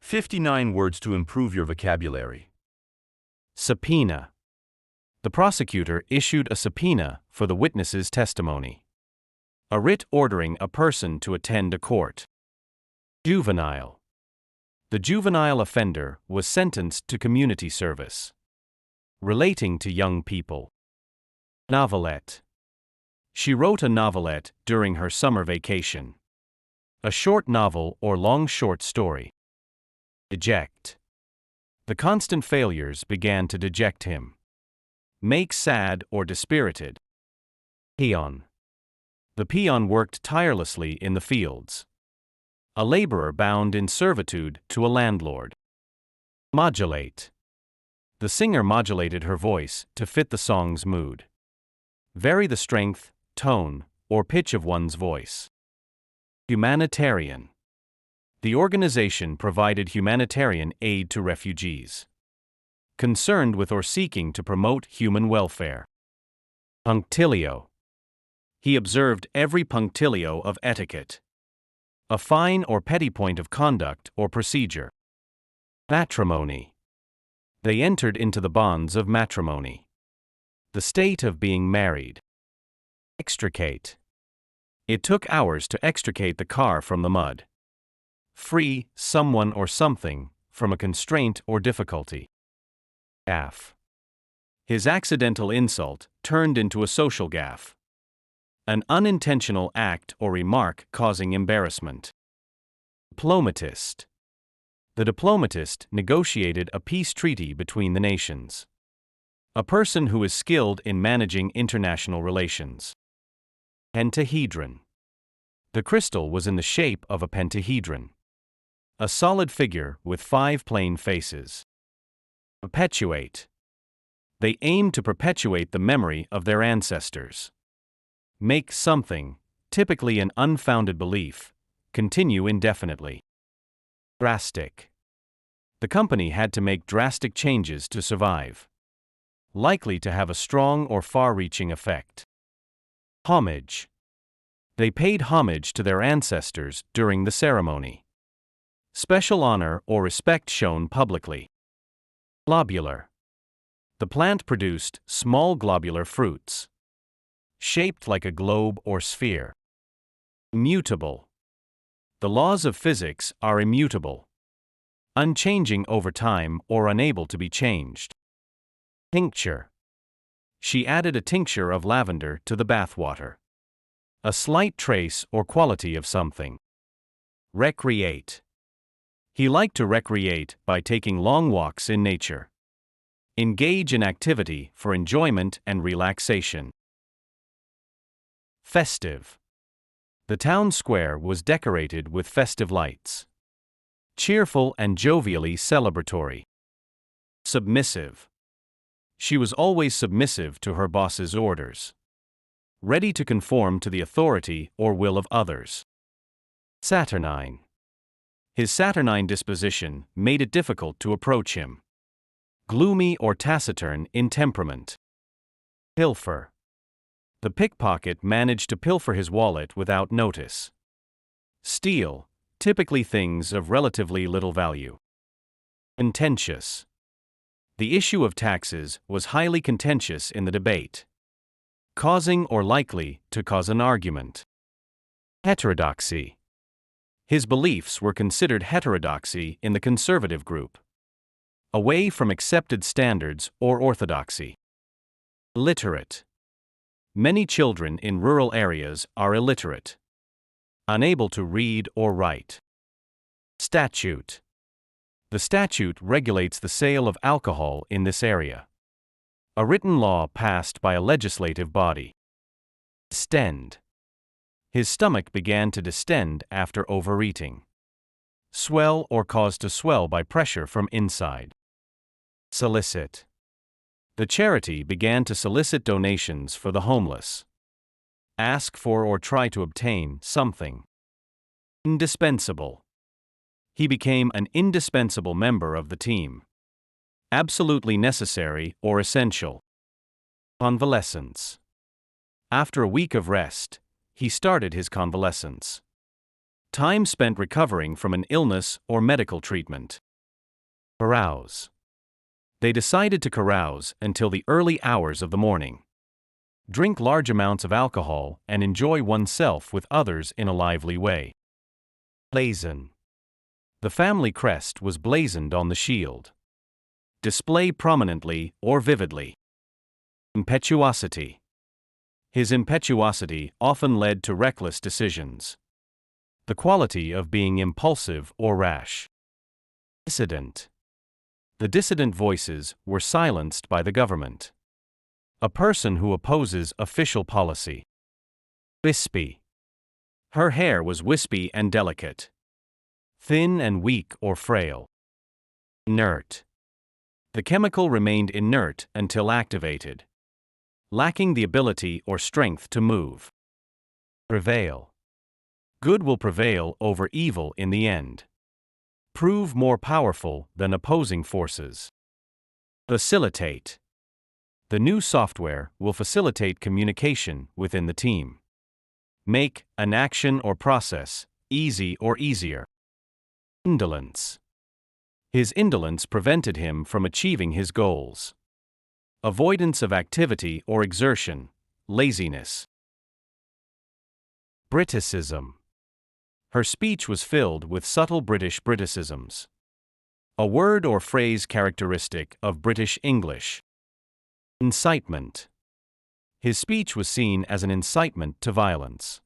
59 words to improve your vocabulary. Subpoena. The prosecutor issued a subpoena for the witness's testimony. A writ ordering a person to attend a court. Juvenile. The juvenile offender was sentenced to community service. Relating to young people. Novelette. She wrote a novelette during her summer vacation. A short novel or long short story. Deject. The constant failures began to deject him. Make sad or dispirited. Peon. The peon worked tirelessly in the fields. A laborer bound in servitude to a landlord. Modulate. The singer modulated her voice to fit the song's mood. Vary the strength, tone, or pitch of one's voice. Humanitarian. The organization provided humanitarian aid to refugees. Concerned with or seeking to promote human welfare. Punctilio. He observed every punctilio of etiquette. A fine or petty point of conduct or procedure. Matrimony. They entered into the bonds of matrimony. The state of being married. Extricate. It took hours to extricate the car from the mud. Free someone or something from a constraint or difficulty. Gaffe. His accidental insult turned into a social gaffe. An unintentional act or remark causing embarrassment. Diplomatist. The diplomatist negotiated a peace treaty between the nations. A person who is skilled in managing international relations. Pentahedron. The crystal was in the shape of a pentahedron. A solid figure with 5 plane faces. Perpetuate. They aimed to perpetuate the memory of their ancestors. Make something, typically an unfounded belief, continue indefinitely. Drastic. The company had to make drastic changes to survive. Likely to have a strong or far-reaching effect. Homage. They paid homage to their ancestors during the ceremony. Special honor or respect shown publicly. Globular. The plant produced small globular fruits. Shaped like a globe or sphere. Immutable. The laws of physics are immutable. Unchanging over time or unable to be changed. Tincture. She added a tincture of lavender to the bathwater. A slight trace or quality of something. Recreate. He liked to recreate by taking long walks in nature. Engage in activity for enjoyment and relaxation. Festive. The town square was decorated with festive lights. Cheerful and jovially celebratory. Submissive. She was always submissive to her boss's orders. Ready to conform to the authority or will of others. Saturnine. His saturnine disposition made it difficult to approach him. Gloomy or taciturn in temperament. Pilfer. The pickpocket managed to pilfer his wallet without notice. Steal, typically things of relatively little value. Contentious. The issue of taxes was highly contentious in the debate. Causing or likely to cause an argument. Heterodoxy. His beliefs were considered heterodoxy in the conservative group. Away from accepted standards or orthodoxy. Literate. Many children in rural areas are illiterate. Unable to read or write. Statute. The statute regulates the sale of alcohol in this area. A written law passed by a legislative body. Distend. His stomach began to distend after overeating. Swell or cause to swell by pressure from inside. Solicit. The charity began to solicit donations for the homeless. Ask for or try to obtain something. Indispensable. He became an indispensable member of the team. Absolutely necessary or essential. Convalescence. After a week of rest, he started his convalescence. Time spent recovering from an illness or medical treatment. Carouse. They decided to carouse until the early hours of the morning. Drink large amounts of alcohol and enjoy oneself with others in a lively way. Blazon. The family crest was blazoned on the shield. Display prominently or vividly. Impetuosity. His impetuosity often led to reckless decisions. The quality of being impulsive or rash. Dissident. The dissident voices were silenced by the government. A person who opposes official policy. Wispy. Her hair was wispy and delicate. Thin and weak or frail. Inert. The chemical remained inert until activated. Lacking the ability or strength to move. Prevail. Good will prevail over evil in the end. Prove more powerful than opposing forces. Facilitate. The new software will facilitate communication within the team. Make an action or process easy or easier. Indolence. His indolence prevented him from achieving his goals. Avoidance of activity or exertion, laziness. Briticism. Her speech was filled with subtle British Briticisms. A word or phrase characteristic of British English. Incitement. His speech was seen as an incitement to violence.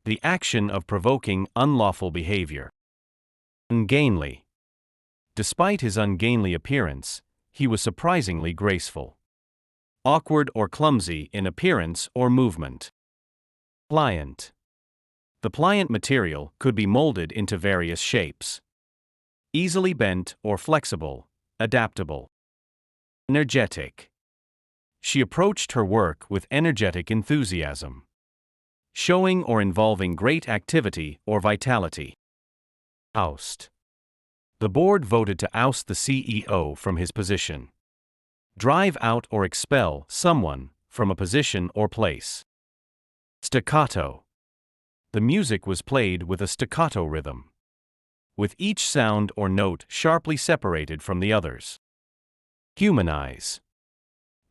The action of provoking unlawful behavior. Ungainly. Despite his ungainly appearance, he was surprisingly graceful. Awkward or clumsy in appearance or movement. Pliant. The pliant material could be molded into various shapes. Easily bent or flexible, adaptable. Energetic. She approached her work with energetic enthusiasm. Showing or involving great activity or vitality. Oust. The board voted to oust the CEO from his position. Drive out or expel someone from a position or place. Staccato. The music was played with a staccato rhythm, with each sound or note sharply separated from the others. Humanize.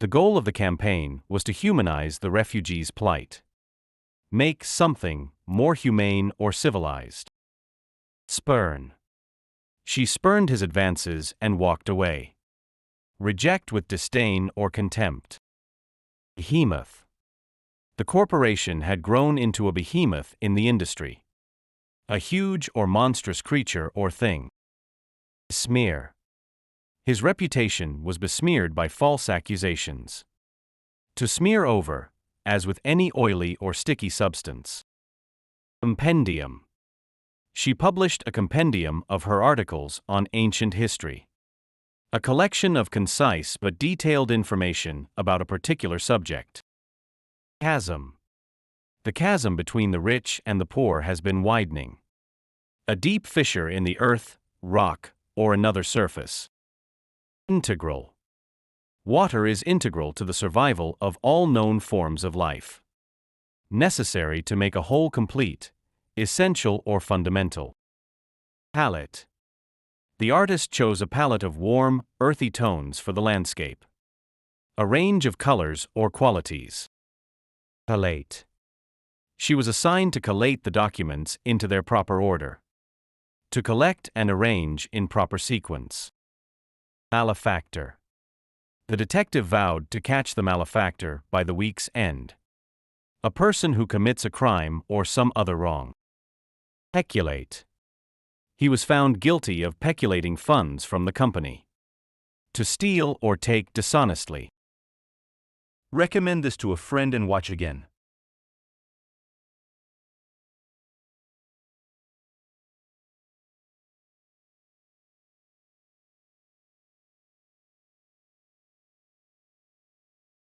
The goal of the campaign was to humanize the refugees' plight. Make something more humane or civilized. Spurn. She spurned his advances and walked away. Reject with disdain or contempt. Behemoth. The corporation had grown into a behemoth in the industry. A huge or monstrous creature or thing. Smear. His reputation was besmeared by false accusations. To smear over, as with any oily or sticky substance. Compendium. She published a compendium of her articles on ancient history. A collection of concise but detailed information about a particular subject. Chasm. The chasm between the rich and the poor has been widening. A deep fissure in the earth, rock, or another surface. Integral. Water is integral to the survival of all known forms of life. Necessary to make a whole complete, essential or fundamental. Palette. The artist chose a palette of warm, earthy tones for the landscape. A range of colors or qualities. Collate. She was assigned to collate the documents into their proper order. To collect and arrange in proper sequence. Malefactor. The detective vowed to catch the malefactor by the week's end. A person who commits a crime or some other wrong. Peculate. He was found guilty of peculating funds from the company. To steal or take dishonestly. Recommend this to a friend and watch again.